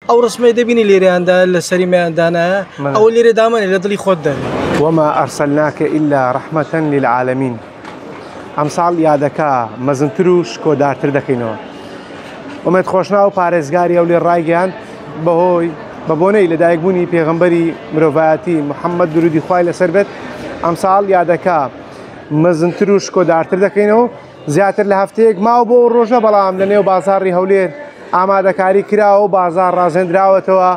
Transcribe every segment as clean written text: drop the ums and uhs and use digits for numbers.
ئەو ڕسمەی دەبینی لێرەیاندا لە سەریمەیاندانە ئەو لێرە دامەنێ لە دڵی خۆت دەنێ. وما أرسلناك إلا رحمة للعالمين. ئەمساڵ یادەکە مەزنتر و شکۆدارتر دەکەینەوە. ئومێد خۆشنا و پارێزگاری ئەو لێ ڕایگەیاند بەهۆی بە بۆنەی لەدایکبوونی پێغەمبەری مرۆڤایەتی محەممەد درودی خوای لەسەر بێت. ئەمساڵ یادەکە مەزنتر و شکۆدارتر دەکەینەوە. زیاتر لە هەفتەیەک ماوە بۆ ڕۆژە بەڵام لە نێو بازاڕی هەولێر ئامادەکاری کراوە و بازار ڕازێنراوەتەوە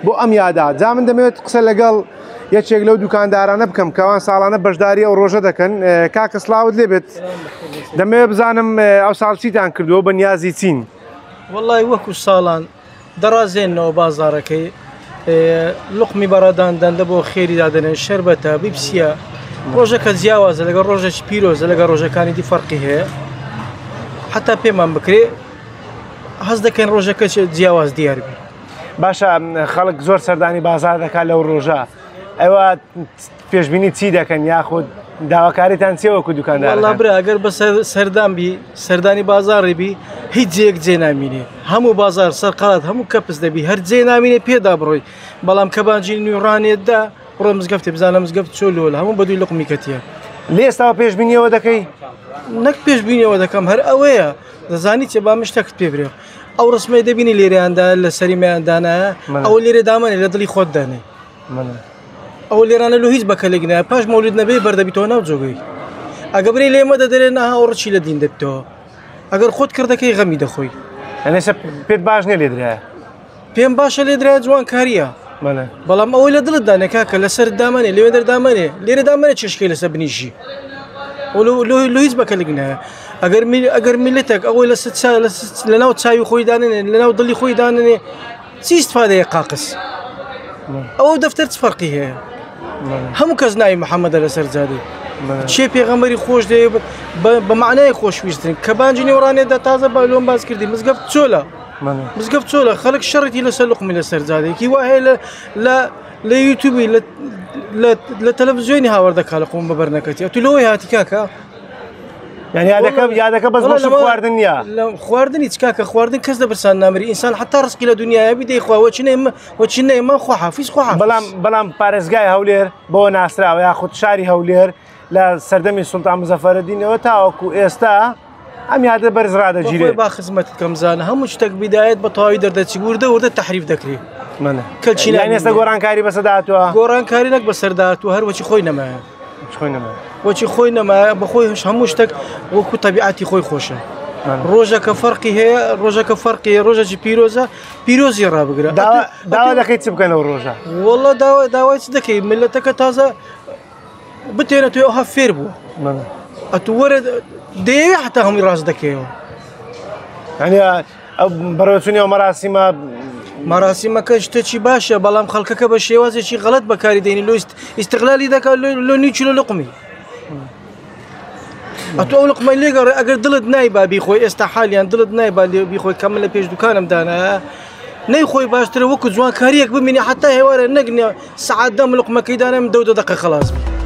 بۆ ئەم یادا. جا من دەمەوێت قسە لەگەڵ یەکێک لەو دوکاندارانە بکەم کەوان ساڵانە بەشداری ئەو ڕۆژە دەکەن. کاکە سڵاوت لێبێت، دەمەوێت بزانم ئەو ساڵ چیتان کردووە بە نیازی چین؟ وەڵای وەکو ساڵان دەڕازێنەوە بازارەکەی، لقمی بەڕاداندان لە بۆ خێری دادنێن شەربەتە بیپسیە. ڕۆژەکە جیاوازە لەگەڵ ڕۆژێکی پیرۆزە لەگەڵ ڕۆژەکانی دی فەرقی هەیە. حتا پێمان بکرێ هەز دەکەن ڕۆژەکە جیاواز دیاربی. باشە خەڵک زۆر سەردانی بازار دەکات لەو ڕۆژە، ئەوە پێشبینی چی دەکەن یاخود داواکاریتان چێوەکو دوکاندار؟ وەڵا برا ئەگەر بە سەردانبی سەردانی بازاڕی بی هیچ جێک جێ نامینێ، هەموو بازار سەرقەڵات هەموو کەپس دەبی هەر جێ نامینێ پێدا بڕۆی. بەڵام کەبانجی نوێڕانێتدا بڕۆ مزگەفتی بزانە مزگەفت چۆلۆل هەموو بەدوی لقمی کەتیە. لێستاوە پێشبینیەوە دەکەی؟ نەک پێشبینیەوە دەکەم، هەر ئەوەیە دەزانی چێ با مشتەکت پێ برێ. ئەو ڕسمەی دەبینی لێرەیاندا لە سەریمەیاندانە ئەو لێرە دامەنێ لە دڵی خۆت دەنێ. ئەو لێرانە لە هیچ بەکەلێک نایە پاش مەولید نەبێ بەردەبیتەوە ناو جۆگەی. ئەگە بڕی لێمە دەدەرێ نەها ئەو ڕچی لە دین دەبتەوە. ئەگەر خۆت کردەکەی غەمی دەخۆی. ئەنێسە پێت باش نێ لێدرایە؟ پێم باشە لێدرایە جوان کاریە. بەڵام ئەوەی لە دڵت دانێ کاکە لەسەر دامەنێ لێوێ دەردامەنێ لێرە دامەنێ چێشکەی لەسەر بنیژی. لە هیچ بەکەلێک نایە. ئەگەر میلەتێک ئەوەی لە ناو چاوی خۆی دانێنێ لە ناو دڵی خۆی دانێنێ چی ئیستفادەیە قاقس؟ ئەوە دەفتەر چ فەرقی هەیە؟ هەموو کەس ناوی محەممەدە لەسەر جادێ چێ پێغەمبەری خۆش دێ بە معنای خۆشویستن. کەبانجی نێوڕانێدا تازە بالۆم باز کردی مزگەفت چۆلە مزگەفت چۆلە خەڵک شەڕێتی لەسەر لقمی لەسەر جادێکی وا هەیە لە یوتیوبی لە تەلەڤیزیۆنی هاوردەکا لە قوم بەبەرنەکەتی ئەو تو لەوەی هاتی کاکە یادەکە بەس خواردن نیە خواردنی چ کاکە خواردن کەس دەبرسان نامری ئینسان حتا ڕسکی لە دنیاە بیدەی خوا وەچینە ئێمە خواحافیز خوا. بەڵام پارێزگای هەولێر بۆ ناسراوە یاخود شاری هەولێر لە سەردەمی سوڵتان مزەفەرەدینەوە تاوەکو ئێستا ئەم یادە بەرز ڕادەگیرێت. با خزمەتت کەم زانە هەموو شتێک بیدایەت بە تەواوی دەردەچی وردە تەحریف دەکرێت. کەلچینیان ئێستا گۆڕانکاری بەسەداتوە گۆڕانکاری نەک بەسەرداتوە هەروەچی خۆی نەمایە وەچی خۆی نەمایە بەخۆی هەموو شتێک وەکو تەبیعەتی خۆی خۆشە. ڕۆژەکە فەرقی هەیە ڕۆژەکە فەرقی ڕۆژێکی پیرۆزە پیرۆزی ڕابگرە. داوا دەکەی چ بکەنەوە ڕۆژە؟ وەڵڵا داوای چ دەکەی ملەتەکە تازە بتێنە توێ ئەوها فێر بووە ئەتو وەرە دەیەوێ حتا هەمووی ڕاست دەکەیەوە. بەڕێوەچوونی ئەو مەراسیمەکە شتێکی باشە بەڵام خەڵکەکە بە شێوازێکی غەڵەت بەکاری دێنی لۆ ئیستیغلالی دەکات لۆ نیچلۆ لقمی. ئەتو ئەو لقمەی لێگەڕێ ئەگەر دڵت نایبا بیخۆی ئێستا حالیان دڵت نایبا بیخۆی کەمە لە پێش دوکانم دانا نەیخۆی باشترە وەکو جوانکاریەک ببینی حتا هێوارە نەگنێ سەعات دەم لقمەکەی دانم دەودە دەقە خەلاص بی.